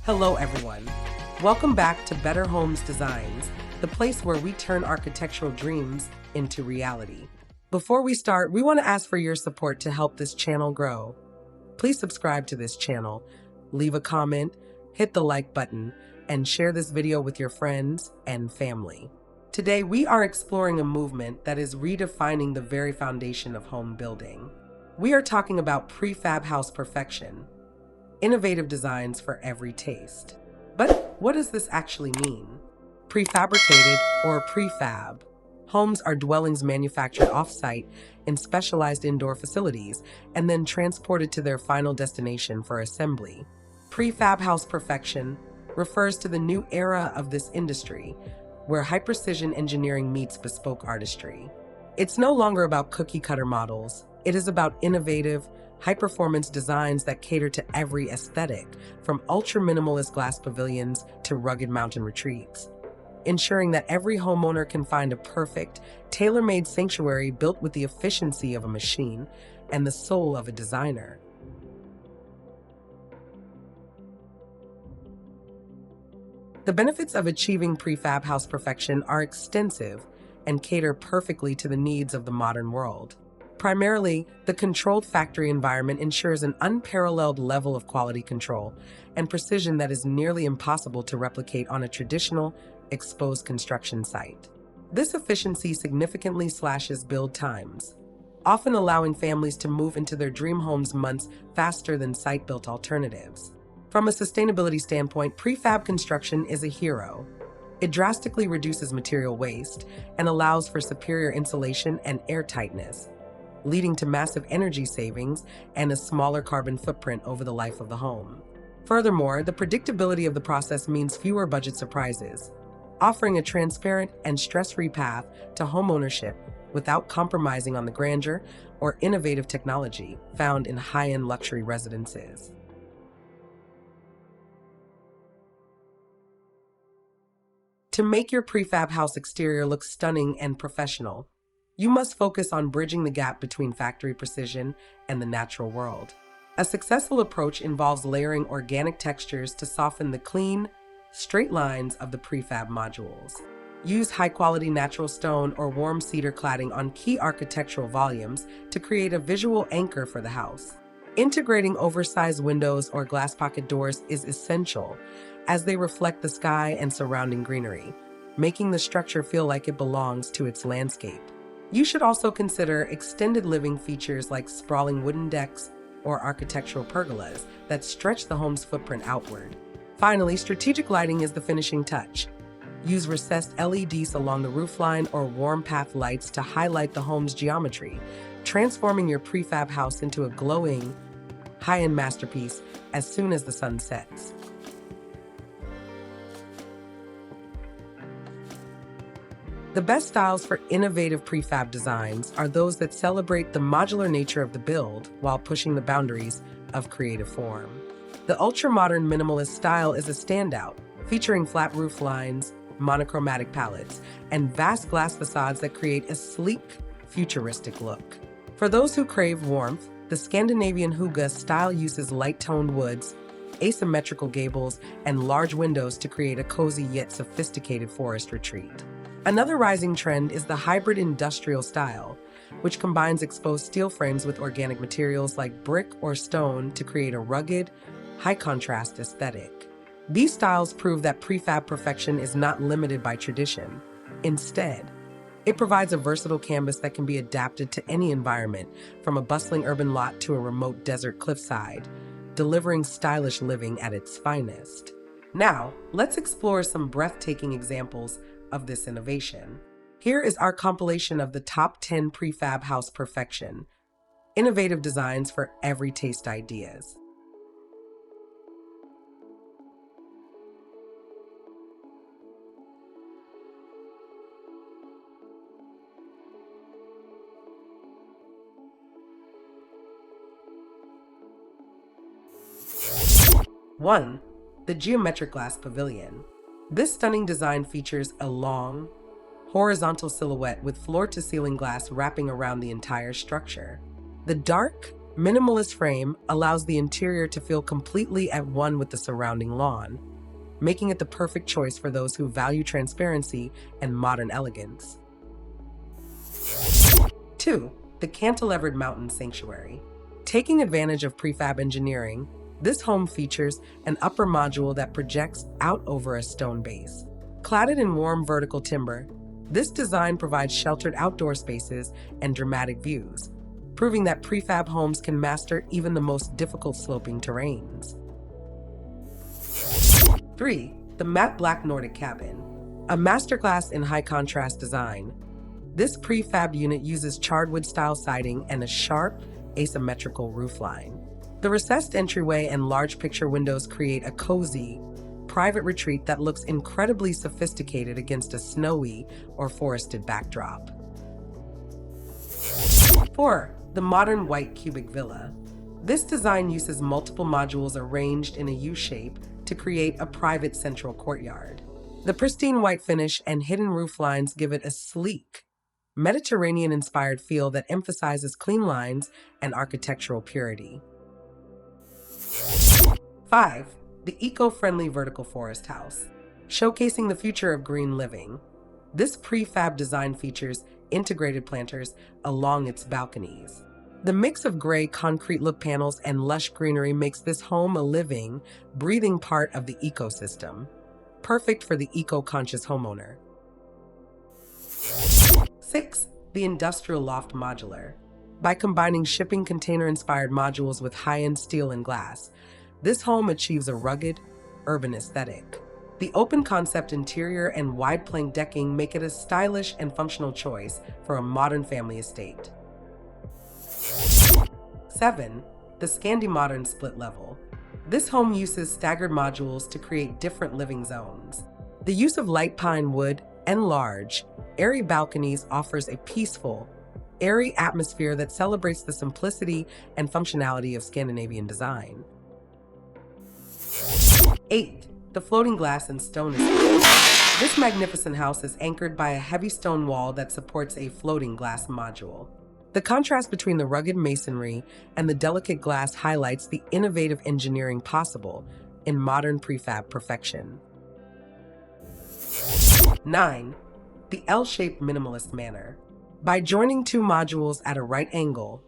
Hello everyone. Welcome back to Better Homes Designs, the place where we turn architectural dreams into reality. Before we start, we want to ask for your support to help this channel grow. Please subscribe to this channel, leave a comment, hit the like button, and share this video with your friends and family. Today, we are exploring a movement that is redefining the very foundation of home building. We are talking about prefab house perfection, innovative designs for every taste. But what does this actually mean? Prefabricated or prefab homes are dwellings manufactured off-site in specialized indoor facilities and then transported to their final destination for assembly. Prefab house perfection refers to the new era of this industry, where high-precision engineering meets bespoke artistry. It's no longer about cookie-cutter models. It is about innovative, high-performance designs that cater to every aesthetic, from ultra-minimalist glass pavilions to rugged mountain retreats, ensuring that every homeowner can find a perfect, tailor-made sanctuary built with the efficiency of a machine and the soul of a designer. The benefits of achieving prefab house perfection are extensive and cater perfectly to the needs of the modern world. Primarily, the controlled factory environment ensures an unparalleled level of quality control and precision that is nearly impossible to replicate on a traditional, exposed construction site. This efficiency significantly slashes build times, often allowing families to move into their dream homes months faster than site-built alternatives. From a sustainability standpoint, prefab construction is a hero. It drastically reduces material waste and allows for superior insulation and airtightness, leading to massive energy savings and a smaller carbon footprint over the life of the home. Furthermore, the predictability of the process means fewer budget surprises, offering a transparent and stress-free path to homeownership without compromising on the grandeur or innovative technology found in high-end luxury residences. To make your prefab house exterior look stunning and professional, you must focus on bridging the gap between factory precision and the natural world. A successful approach involves layering organic textures to soften the clean, straight lines of the prefab modules. Use high-quality natural stone or warm cedar cladding on key architectural volumes to create a visual anchor for the house. Integrating oversized windows or glass pocket doors is essential, as they reflect the sky and surrounding greenery, making the structure feel like it belongs to its landscape. You should also consider extended living features like sprawling wooden decks or architectural pergolas that stretch the home's footprint outward. Finally, strategic lighting is the finishing touch. Use recessed LEDs along the roofline or warm path lights to highlight the home's geometry, transforming your prefab house into a glowing, high-end masterpiece as soon as the sun sets. The best styles for innovative prefab designs are those that celebrate the modular nature of the build while pushing the boundaries of creative form. The ultra-modern minimalist style is a standout, featuring flat roof lines, monochromatic palettes, and vast glass facades that create a sleek, futuristic look. For those who crave warmth, the Scandinavian hygge style uses light-toned woods, asymmetrical gables, and large windows to create a cozy yet sophisticated forest retreat. Another rising trend is the hybrid industrial style, which combines exposed steel frames with organic materials like brick or stone to create a rugged, high-contrast aesthetic. These styles prove that prefab perfection is not limited by tradition. Instead, it provides a versatile canvas that can be adapted to any environment, from a bustling urban lot to a remote desert cliffside, delivering stylish living at its finest. Now, let's explore some breathtaking examples of this innovation. Here is our compilation of the top 10 prefab house perfection, innovative designs for every taste ideas. One, the geometric glass pavilion. This stunning design features a long, horizontal silhouette with floor-to-ceiling glass wrapping around the entire structure. The dark, Minimalist frame allows the interior to feel completely at one with the surrounding lawn, making it the perfect choice for those who value transparency and modern elegance. 2. The cantilevered mountain sanctuary. Taking advantage of prefab engineering, this home features an upper module that projects out over a stone base. Cladded in warm vertical timber, this design provides sheltered outdoor spaces and dramatic views, proving that prefab homes can master even the most difficult sloping terrains. 3. The matte black Nordic cabin. A masterclass in high contrast design. This prefab unit uses charred wood style siding and a sharp, asymmetrical roofline. The recessed entryway and large picture windows create a cozy, private retreat that looks incredibly sophisticated against a snowy or forested backdrop. 4. The modern white cubic villa. This design uses multiple modules arranged in a U-shape to create a private central courtyard. The pristine white finish and hidden roof lines give it a sleek, Mediterranean-inspired feel that emphasizes clean lines and architectural purity. 5. The eco-friendly vertical forest house. Showcasing the future of green living, this prefab design features integrated planters along its balconies. The mix of gray concrete look panels and lush greenery makes this home a living, breathing part of the ecosystem, perfect for the eco-conscious homeowner. 6. The industrial loft modular. By combining shipping container-inspired modules with high-end steel and glass, this home achieves a rugged, urban aesthetic. The open concept interior and wide plank decking make it a stylish and functional choice for a modern family estate. 7. The scandinavian split level. This home uses staggered modules to create different living zones. The use of light pine wood and large, airy balconies offers a peaceful, airy atmosphere that celebrates the simplicity and functionality of Scandinavian design. 8. The floating glass and stone escape. This magnificent house is anchored by a heavy stone wall that supports a floating glass module. The contrast between the rugged masonry and the delicate glass highlights the innovative engineering possible in modern prefab perfection. 9. The L-shaped minimalist manor. By joining two modules at a right angle,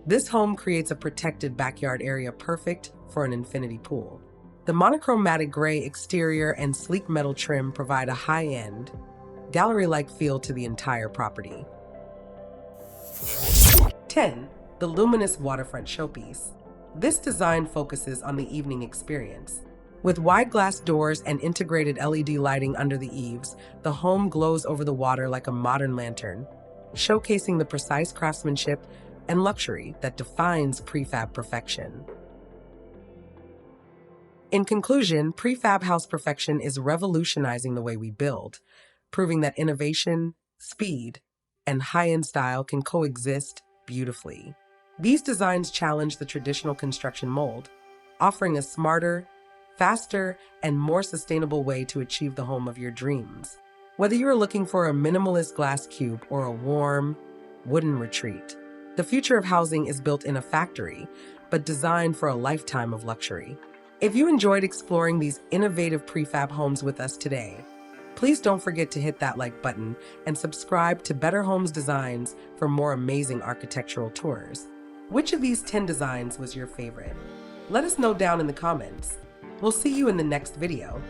this home creates a protected backyard area perfect for an infinity pool. The monochromatic gray exterior and sleek metal trim provide a high-end, gallery-like feel to the entire property. 10. The luminous waterfront showpiece. This design focuses on the evening experience. With wide glass doors and integrated LED lighting under the eaves, the home glows over the water like a modern lantern, showcasing the precise craftsmanship and luxury that defines prefab perfection. In conclusion, prefab house perfection is revolutionizing the way we build, proving that innovation, speed, and high-end style can coexist beautifully. These designs challenge the traditional construction mold, offering a smarter, faster, and more sustainable way to achieve the home of your dreams. Whether you are looking for a minimalist glass cube or a warm, wooden retreat, the future of housing is built in a factory, but designed for a lifetime of luxury. If you enjoyed exploring these innovative prefab homes with us today, please don't forget to hit that like button and subscribe to Better Homes Designs for more amazing architectural tours. Which of these 10 designs was your favorite? Let us know down in the comments. We'll see you in the next video.